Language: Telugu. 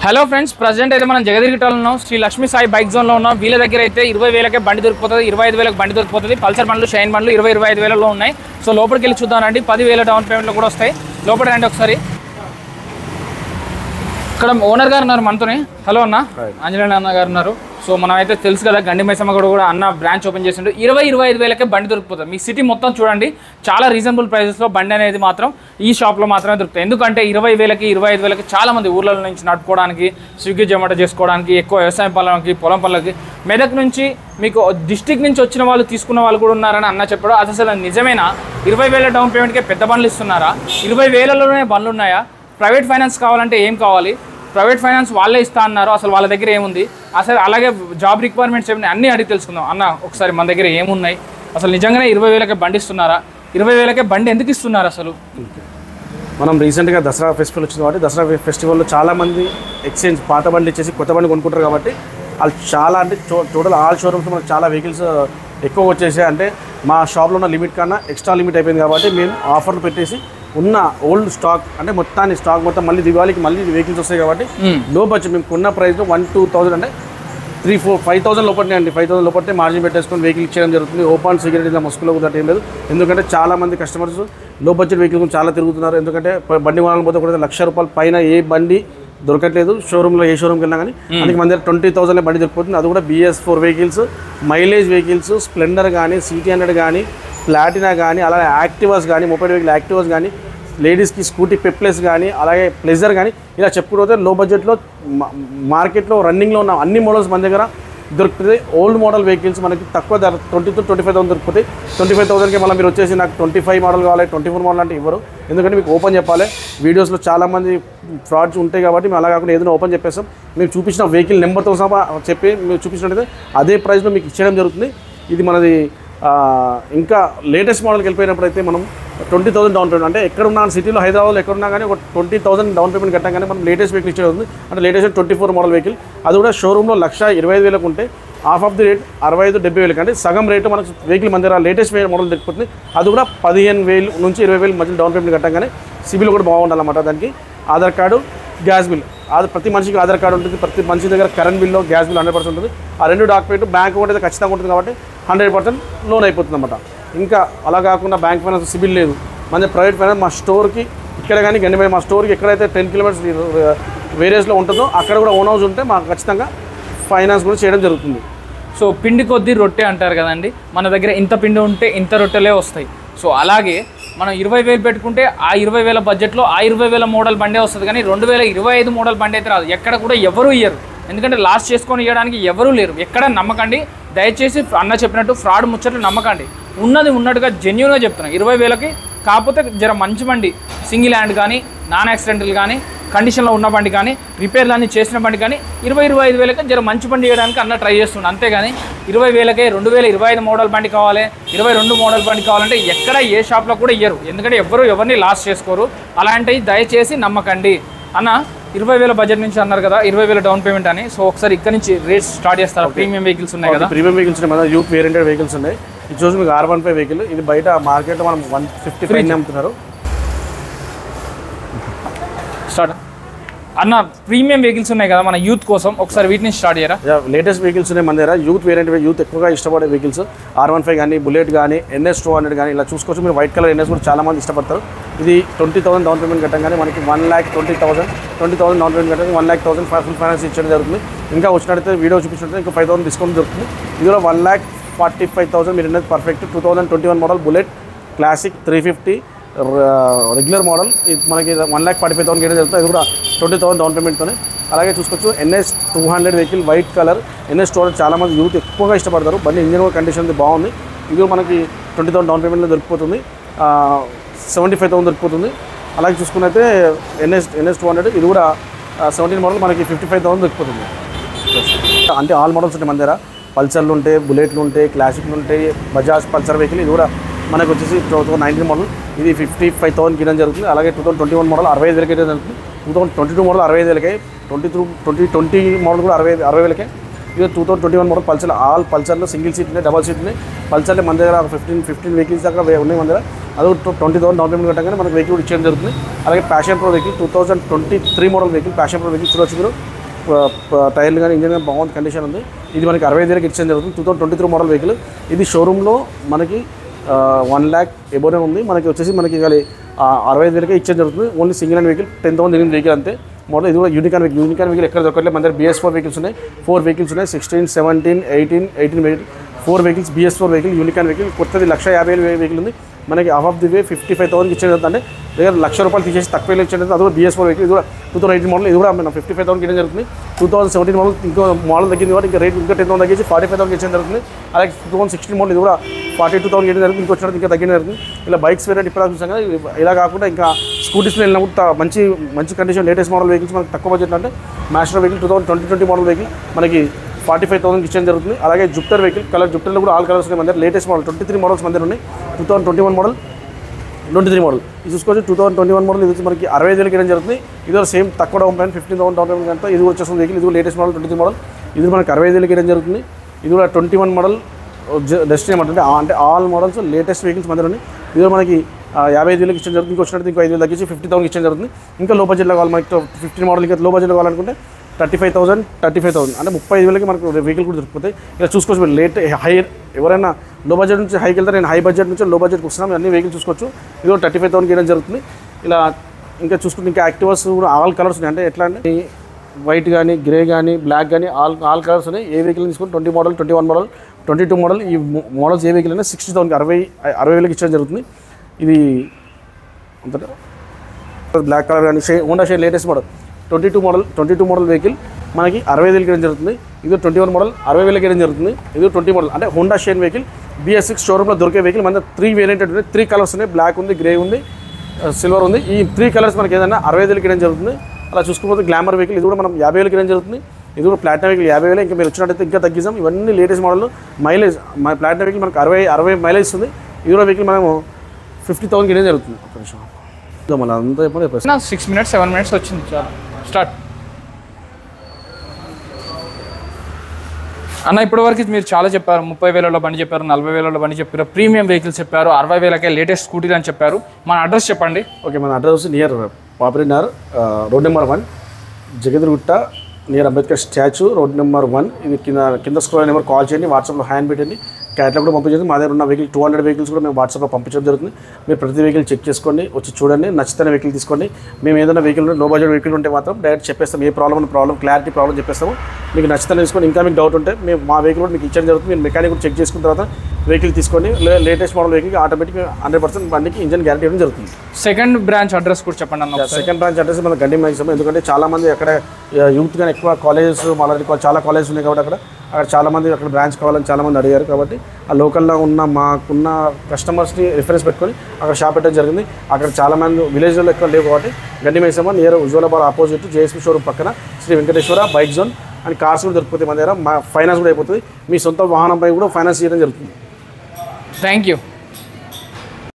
హలో ఫ్రెండ్స్, ప్రజెంట్ అయితే మనం జగదిరిగిటలో ఉన్నాం. శ్రీ లక్ష్మీ సాయి బైక్ జోన్లో ఉన్నాం. వీళ్ళ దగ్గర అయితే 20,000కే బండి దొరికిపోతుంది, 25,000కి బండి దొరికిపోతుంది. పల్సర్ బండ్లు, షైన్ బండ్లు 20-25,000లో ఉన్నాయి. సో లోపలికి వెళ్ళి చూద్దామండి. 10,000 డౌన్ పేమెంట్లో కూడా వస్తాయి. లోపల రండి ఒకసారి. ఇక్కడ ఓనర్ గారు ఉన్నారు మనతోనే. హలో అన్న, ఆంజనేయ అన్న గారు ఉన్నారు. సో మనం అయితే తెలుసు కదా, గండి మైసమ్మ కూడా అన్న బ్రాంచ్ ఓపెన్ చేసిండు. 20-25,000కే బండి దొరికిపోతుంది. మీ సిటీ మొత్తం చూడండి, చాలా రీజనబుల్ ప్రైజెస్లో బండి అనేది మాత్రం ఈ షాప్లో మాత్రమే దొరుకుతాయి. ఎందుకంటే 20,000కి 25,000కి చాలా మంది ఊర్ల నుంచి నడుపుకోవడానికి, స్విగ్గీ జొమాటో చేసుకోవడానికి, ఎక్కువ వ్యవసాయం పనులకి, పొలం పనులకి, మెదక్ నుంచి మీకు డిస్టిక్ నుంచి వచ్చిన వాళ్ళు తీసుకున్న వాళ్ళు కూడా ఉన్నారని అన్న చెప్పాడు. అది అసలు నిజమేనా? 20,000 డౌన్ పేమెంట్కే పెద్ద బండ్లు ఇస్తున్నారా? 20,000లోనే బండ్లు ఉన్నాయా? ప్రైవేట్ ఫైనాన్స్ కావాలంటే ఏం కావాలి? ప్రైవేట్ ఫైనాన్స్ వాళ్ళే ఇస్తా అన్నారు. అసలు వాళ్ళ దగ్గర ఏముంది? అసలు అలాగే జాబ్ రిక్వైర్మెంట్స్ ఏమున్నాయి అన్నీ అడిగి తెలుసుకుందాం. అన్న ఒకసారి మన దగ్గర ఏమున్నాయి? అసలు నిజంగానే 20,000కే బండి ఇస్తున్నారా? 20,000కే బండి ఎందుకు ఇస్తున్నారు అసలు? మనం రీసెంట్గా దసరా ఫెస్టివల్ వచ్చింది కాబట్టి దసరా ఫెస్టివల్లో చాలామంది ఎక్స్చేంజ్ పాత బండి ఇచ్చేసి కొత్త బండి కొనుక్కుంటారు కాబట్టి వాళ్ళు చాలా అంటే టోటల్ ఆల్ షోరూమ్స్ మనకు చాలా వెహికల్స్ ఎక్కువ వచ్చేసాయి. అంటే మా షాప్లో ఉన్న లిమిట్ కన్నా ఎక్స్ట్రా లిమిట్ అయిపోయింది కాబట్టి మేము ఆఫర్లు పెట్టేసి ఉన్న ఓల్డ్ స్టాక్ అంటే మొత్తాన్ని స్టాక్ మొత్తం మళ్ళీ దివాళీకి మళ్ళీ వెహికల్స్ వస్తాయి కాబట్టి లో బడ్జెట్ మేము కొన్న ప్రైస్లో 1-2,000 అంటే 3-4-5,000 లోపలనే అండి. 5,000 లోపలనే మార్జిన్ పెట్టేసుకొని వెహికల్ ఇచ్చేయడం జరుగుతుంది. ఓపెన్ సిగరెట్ ఇలా మస్కులో కూడా ఏం లేదు. ఎందుకంటే చాలామంది కస్టమర్స్ లో బడ్జెట్ వెహికల్ చాలా తిరుగుతున్నారు. ఎందుకంటే బండి కొనాలని పోతే కూడా ₹1,00,000 పైన ఏ బండి దొరకట్లేదు షోరూంలో. ఏ షోరూమ్కి వెళ్ళినా కానీ అందుకే మన దగ్గర 20,000 బండి దొరికిపోతుంది. అది కూడా BS4 vehicles, mileage vehicles, Splendor కానీ, CT100 కానీ, ప్లాటినా కానీ, అలాగే యాక్టివాస్ కానీ, మొబైల్ వెహికల్ యాక్టివాస్ కానీ, లేడీస్కి స్కూటీ పెప్లెస్ కానీ, అలాగే ప్లెజర్ కానీ, ఇలా చెప్పుకుంటే లో బడ్జెట్లో మార్కెట్లో రన్నింగ్లో ఉన్న అన్ని మోడల్స్ మన దగ్గర దొరుకుతుంది. ఓల్డ్ మోడల్ వెహికల్స్ మనకి తక్కువ ధర 20,000-25,000 దొరుకుతాయి. 25,000కి మళ్ళీ మీరు వచ్చేసి నాకు 25 మోడల్ కావాలి, 24 మోడల్ అంటే ఇవ్వరు. ఎందుకంటే మీకు ఓపెన్ చెప్పాలి. వీడియోస్లో చాలామంది ఫ్రాడ్స్ ఉంటాయి కాబట్టి మేము అలా కాకుండా ఏదైనా ఓపెన్ చెప్పేస్తాం. మేము చూపించిన వెహికల్ నెంబర్తో సహా చెప్పి మీరు చూపించినట్టయితే అదే ప్రైస్లో మీకు ఇచ్చేయడం జరుగుతుంది. ఇది మనది ఇంకా లేటెస్ట్ మోడల్కి వెళ్ళిపోయినప్పుడు అయితే మనం 20,000 డౌన్ పేమెంట్ అంటే ఎక్కడున్నా సిటీలో హైదరాబాద్లో ఎక్కడున్నా కానీ ఒక 20,000 డౌన్ పేమెంట్ కట్టగానే మనం లేటెస్ట్ వెహికల్ ఇచ్చేది ఉంది. అంటే లేటెస్ట్ 24 మోడల్ వెహికల్ అది కూడా షోరూంలో 1,25,000 ఉంటే హాఫ్ ఆఫ్ ది రేట్ 65-70,000 అంటే సగం రేటు మనకు వెహికల్ మన దగ్గర లేటెస్ట్ మోడల్ దొరికిపోతుంది. అది కూడా 15,000 నుంచి 20,000 మధ్యలో డౌన్ పేమెంట్ కట్టగానే సిబిల్ కూడా బాగుండాలన్నమాట. దానికి ఆధార్ కార్డు, గ్యాస్ బిల్, ప్రతి మనిషికి ఆధార్ కార్డు ఉంటుంది. ప్రతి మనిషి దగ్గర కరెంట్ బిల్లో గ్యాస్ బిల్ 100% ఉంటుంది. ఆ రెండు డాక్యుమెంట్ బ్యాంక్ కూడా ఖచ్చితంగా ఉంటుంది కాబట్టి 100% లోన్ అయిపోతుంది అన్నమాట. ఇంకా అలా కాకుండా బ్యాంక్ ఫైనాన్స్ సిబిల్ లేదు, మన ప్రైవేట్ ఫైనాన్స్ మా స్టోర్కి ఇక్కడ కానీ గండిపై మా స్టోర్కి ఎక్కడైతే 10 కిలోమీటర్స్ వేరియస్లో ఉంటుందో అక్కడ కూడా ఓన్ హౌస్ ఉంటే మాకు ఖచ్చితంగా ఫైనాన్స్ కూడా చేయడం జరుగుతుంది. సో పిండి కొద్దీ రొట్టె అంటారు కదండి, మన దగ్గర ఇంత పిండి ఉంటే ఇంత రొట్టెలే వస్తాయి. సో అలాగే మనం 20,000 పెట్టుకుంటే ఆ 20,000 బడ్జెట్లో ఆ 20,000 మోడల్ బండే వస్తుంది. కానీ 2025 మోడల్ బండి అయితే రాదు. ఎక్కడ కూడా ఎవరు ఇయ్యరు. ఎందుకంటే లాస్ట్ చేసుకొని ఇవ్వడానికి ఎవరూ లేరు. ఎక్కడ నమ్మకండి, దయచేసి అన్న చెప్పినట్టు ఫ్రాడ్ ముచ్చట్లు నమ్మకండి. ఉన్నది ఉన్నట్టుగా జెన్యూన్గా చెప్తున్నాను. 20,000కి కాకపోతే జర మంచి బండి, సింగిల్ హ్యాండ్ కానీ, నాన్ యాక్సిడెంటల్ కానీ, కండిషన్లో ఉన్న బండి కానీ, రిపేర్లు అన్నీ చేసిన బండి కానీ 20-25,000కి జర మంచి బండి ఇవ్వడానికి అన్న ట్రై చేస్తుండే. అంతేగాని 20,000కే 2025 మోడల్ బండి కావాలి, 22 మోడల్ బండి కావాలంటే ఎక్కడ ఏ షాప్లో కూడా ఇయ్యరు. ఎందుకంటే ఎవరిని లాస్ చేసుకోరు. అలాంటివి దయచేసి నమ్మకండి. అన్న 20,000 బడ్జెట్ నుంచి అన్నారు కదా, 20,000 డౌన్ పేమెంట్ అని. సో ఒకసారి ఇక్కడ నుంచి రేట్స్ స్టార్ట్ చేస్తారు. ప్రీమియం వెహికల్స్ ఉన్నాయి కదా, ప్రీమియం వెహికల్స్ ఉన్నాయి, మన యూత్ వేరియంటెడ్ వెహికల్స్ ఉన్నాయి. ఇది చూసి మీకు R15 వెహికల్, ఇది బయట మార్కెట్లో మనం 155 అమ్ముతున్నారు. స్టార్ట్ అన్న ప్రీమియం వెహికల్స్ ఉన్నాయి కదా మన యూత్ కోసం, ఒకసారి వీటిని స్టార్ట్ చేయరా? లేటెస్ట్ వెహికల్స్ ఉన్నాయి మన దగ్గర. యూత్ వేరియంట్ యూత్ ఎక్కువగా ఇష్టపడే వెహికల్స్ R15 కానీ, బుల్లెట్ కానీ, NS200 కానీ ఇలా చూసుకోవచ్చు. మీరు వైట్ కలర్ NS కూడా చాలా మంది ఇష్టపడతారు. ఇది 20,000 డౌన్ పేమెంట్ కట్టంగానే మనకి 1,20,000 డౌన్ పేమెంట్ కట్టంగా 1,00,000 ఫుల్ ఫైనాన్స్ ఇచ్చడం జరుగుతుంది. ఇంకా వచ్చినట్టయితే వీడియో చూపించినట్టు ఇంకా 5,000 డిస్కౌంట్ దొరుకుతుంది. ఇది కూడా 1,45,000 మీరు అనేది perfect 2021 model bullet classic 350 regular model. ఇది మనకి 1,45,000 గేట్ జరుగుతుంది. ఇది కూడా 20,000 డౌన్ పేమెంట్తోనే. అలాగే చూసుకోవచ్చు NS200 vehicle white colour. NS200 చాలామంది యూత్ ఎక్కువగా ఇష్టపడతారు. బండి ఇంజిన్ కండిషన్ బాగుంది. ఇది మనకి 20,000 డౌన్ పేమెంట్లో దొరికిపోతుంది. 75,000 దొరికిపోతుంది. అలాగే చూసుకున్నైతే NS200 ఇది కూడా 17 మోడల్ మనకి 55,000 దొరికిపోతుంది. అంటే ఆల్ మోడల్స్ ఉంటాయి మన దగ్గర. పల్సర్లు ఉంటాయి, బుల్లెట్లు ఉంటాయి, క్లాసిక్లు ఉంటాయి, బజాజ్ పల్సర్ వెహికల్. ఇది కూడా మనకు వచ్చేసి 2019 మోడల్, ఇది 55,000 కిలో జరుగుతుంది. అలాగే 2021 మోడల్ 65,000 అయితే జరుగుతుంది. 2022 మోడల్ 65,000, 2020 మోడల్ కూడా 60,000. ఇది 2021 మోడల్ పల్సర్. ఆల్ పల్సర్లో సింగిల్ సీట్ ఉన్నాయి, డబల్ సీట్ ఉన్నాయి. పల్సర్లో మన దగ్గర 15 వెహికల్స్ దాకా ఉన్నాయి మన దగ్గర. అది 20,000 డౌన్ పేమెంట్ కట్టగానే మనకు వెహికల్ ఇచ్చేయడం జరుగుతుంది. అలాగే passion pro vehicle 2023 model vehicle, passion pro vehicle చూడవచ్చు మీరు. టైర్లు కానీ ఇంజన్ కానీ బాగుంది కండిషన్ ఉంది. ఇది మనకి 65,000కి ఇచ్చేది జరుగుతుంది. 2023 మోడల్ వెహికల్. ఇది షోరూంలో మనకి 1 lakh ఎబోనే ఉంది. మనకి వచ్చేసి మనకి 65,000కే ఇచ్చేది జరుగుతుంది. ఓన్లీ సింగిల్ హ్యాండ్ వెహికల్ 10,000 తిరిగిన వెహికల్ అంతే. మోడల్ ఇది కూడా యూనికాన్ వెహికల్ ఎక్కడ దొరకట్లేదు. మన దగ్గర BS4 వెహికల్స్ ఉన్నాయి. 4 వెహికల్స్ ఉన్నాయి. 16, 17, 18 vehicle 4 vehicles BS4 vehicle unicorn vehicle. కొత్తది 1,50,000 వెహికల్ ఉంది. మనకి హాఫ్ ఆఫ్ ది వే 55,000కి ఇచ్చేది అంటే దగ్గర ₹1,00,000 తీసేసి తక్కువ ఇచ్చేది. అది కూడా BS4 వెహికల్. ఇది కూడా 2018 మోడల్. ఇది కూడా మనం 55,000కి ఇవ్వడం జరుగుతుంది. 2017 మోడల్ ఇంకో మోడల్ తగ్గింది కాబట్టి ఇంకా రేట్ ఇంకా 10,000 తగ్గించి 45,000కి ఇచ్చేది జరుగుతుంది. అలాగే 2016 మోడల్ ఇది కూడా 42,000కి ఇవ్వడం జరుగుతుంది. ఇంకొచ్చినట్టు ఇంకా తగ్గిన జరుగుతుంది. ఇలా బైక్స్ వేరే ఇప్పుడు చూసాం కదా. ఇలా కాకుండా ఇంకా స్కూటీస్లో వెళ్ళినప్పుడు మంచి కండిషన్ లేటెస్ట్ మోడల్ వెహికల్స్ మనకి తక్కువ బడ్జెట్ అంటే మాస్టర్ వెహికల్ 2020 మోడల్ వెహికల్ మనకి 45,000కి ఇచ్చేది జరుగుతుంది. అలాగే జూపిటర్ వెహికల్ కలర్ జూపిటర్లో కూడా ఆల్ కలర్స్ ఉన్నాయి. మన దగ్గర లేటెస్ట్ మోడల్ 23 మోడల్స్ మన దగ్గర ఉన్నాయి. 2021 మోడల్ 23 మోడల్ ఇది చూసుకోవచ్చు. 2021 మోడల్ ఇది మనకి 60,000కి ఇవ్వడం జరుగుతుంది. ఇది కూడా సేమ్ తక్కువ డౌన్ పేమెంట్ 15,000 డౌన్ పేమెంట్ అంతా ఇది వచ్చేస్తుంది వెహికల్. ఇది లేటెస్ట్ మోడల్ 23 మోడల్. ఇది మనకి 60,000కి ఇవ్వడం జరుగుతుంది. ఇది కూడా 21 మోడల్ డెస్టినీ అంటే ఆల్ మోడల్స్ లేటెస్ట్ వెహికల్స్ మన దగ్గర ఉన్నాయి. ఇది కూడా మనకి 55,000కి ఇచ్చేది జరుగుతుంది. ఇంకో వచ్చినట్టు ఇంకో 5,000 తగ్గించి 50,000కి ఇచ్చేది జరుగుతుంది. ఇంకా లో బడ్జెట్లో కావాలి మనకి 15 మోడల్ ఇంకా లో బడ్జెట్లో కావాలనుకుంటే 35,000 అంటే 35,000కి మనకు వెహికల్ కూడా దొరికిపోతాయి. ఇలా చూసుకోవచ్చు. మీరు హై ఎవరైనా లో బడ్జెట్ నుంచి హైకి వెళ్తారు. నేను హై బడ్జెట్ నుంచి లో బడ్జెట్కి వస్తున్నాను. అన్ని వెహికల్ చూసుకోవచ్చు. ఇది కూడా 35,000కి ఇవ్వడం జరుగుతుంది. ఇలా ఇంకా చూసుకుంటే ఇంకా యాక్టివాస్ కూడా ఆల్ కలర్స్ ఉన్నాయి. అంటే ఎట్లా అంటే వైట్ కానీ గ్రే కానీ బ్లాక్ కానీ ఆల్ కలర్స్ ఉన్నాయి. ఏ వెహికల్ తీసుకుంటే 20 మోడల్ 21 మోడల్ 22 మోడల్ ఈ మోడల్స్ ఏ వెహికల్ అయినా 60,000కి 60,000కి ఇచ్చడం జరుగుతుంది. ఇది అంతటా బ్లాక్ కలర్ కానీ Honda shine latest model 22 model vehicle మనకి 60,000కి ఇవ్వడం జరుగుతుంది. ఇది 21 మోడల్ 60,000కి ఇవ్వడం జరుగుతుంది. ఇది 20 మోడల్ అంటే హోండా షైన్ వెహికల్ BS6 షోరూంలో దొరికే వెహికల్. మన 3 వేరియంట్ ఉన్నాయి. 3 కలర్స్ ఉన్నాయి. బ్లాక్ ఉంది, గ్రే ఉంది, సిల్వర్ ఉంది. ఈ 3 కలర్స్ మనకి ఏదైనా 60,000కి ఇవ్వడం జరుగుతుంది. అలా చూసుకోకపోతే గ్లామర్ వెహికల్ ఇది కూడా మనం 50,000కి ఇవ్వడం జరుగుతుంది. ఇది కూడా ప్లాటినం వెహికల్ 50,000. ఇంకా మీరు వచ్చినట్టయితే ఇంకా తగ్గిస్తాం. ఇవన్నీ latest model mileage platinum vehicle మనకు 60 మైలేజ్ ఇస్తుంది. ఇది కూడా వెహికల్ మనము 50,000కి ఇవ్వడం జరుగుతుంది. ఒక నిమిషం మళ్ళీ అంతా చెప్పండి. 6 minutes 7 minutes వచ్చింది. చాలా స్టార్ట్ అన్న. ఇప్పటివరకు మీరు చాలా చెప్పారు. 30,000లో బండి చెప్పారు, 40,000లో బండి చెప్పారు, ప్రీమియం వెహికల్స్ చెప్పారు, 60,000కే లేటెస్ట్ స్కూటీలు అని చెప్పారు. మన అడ్రస్ చెప్పండి. ఓకే, మన address near Papari Nagar road number 1 Jagadgutta near Ambedkar statue road number 1. ఇది కింద స్క్రోల్ నెంబర్ కాల్ చేయండి. వాట్సాప్లో హ్యాండ్ పెట్టండి. క్యాట్లాగ్ కూడా పంపించండి. మా దగ్గర ఉన్న వెహికల్ 200 వెహికల్స్ కూడా మేము వాట్సాప్లో పంపించడం జరుగుతుంది. మీరు ప్రతి వెహికల్ చెక్ చేసుకోండి, వచ్చి చూడండి, నచ్చితే వెహికల్ తీసుకోండి. మేము ఏదైనా వెహికల్ లో బడ్జెట్ వెహికల్ ఉంటే మాత్రం డైరెక్ట్ చెప్పేస్తాం. ఏ ప్రాబ్లం క్లారిటీ ప్రాబ్లం చెప్పేస్తాము. మీకు నచ్చితే తీసుకోండి. ఇంకా మీకు డౌట్ ఉంటే మేము మా వెహికల్ కూడా మీకు ఇచ్చడం జరుగుతుంది. మీరు మెకానిక్ కూడా చెక్ చేసుకున్న తర్వాత వెహికల్ తీసుకోండి. లేటెస్ట్ మోడల్ వెహికల్ ఆటోమేటిక్ 100% బండికి ఇంజన్ గ్యారెంటీ ఇవ్వడం జరుగుతుంది. సెకండ్ బ్రాంచ్ అడ్రస్ కూడా చెప్పండి అన్న. సెకండ్ బ్రాంచ్ అడ్రస్ మన గండి మైసమ్మ. ఎందుకంటే చాలామంది అక్కడ యూత్ కానీ ఎక్కువ కాలేజెస్ చాలా కాలేజెస్ ఉన్నాయి కాబట్టి అక్కడ చాలామంది అక్కడ బ్రాంచ్ కావాలని చాలామంది అడిగారు. కాబట్టి ఆ లోకల్లో ఉన్న మాకున్న కస్టమర్స్ని రిఫరెన్స్ పెట్టుకొని అక్కడ షాప్ పెట్టడం జరిగింది. అక్కడ చాలామంది విలేజ్లో ఎక్కువ లేవు కాబట్టి Gandi Maisamma near Ujwala bar opposite JSP showroom పక్కన Sri Venkateswara bike zone and cars కూడా దొరికిపోతాయి. మన దగ్గర ఫైనాన్స్ కూడా అయిపోతుంది. మీ సొంత వాహనంపై కూడా ఫైనాన్స్ చేయడం జరుగుతుంది. Thank you.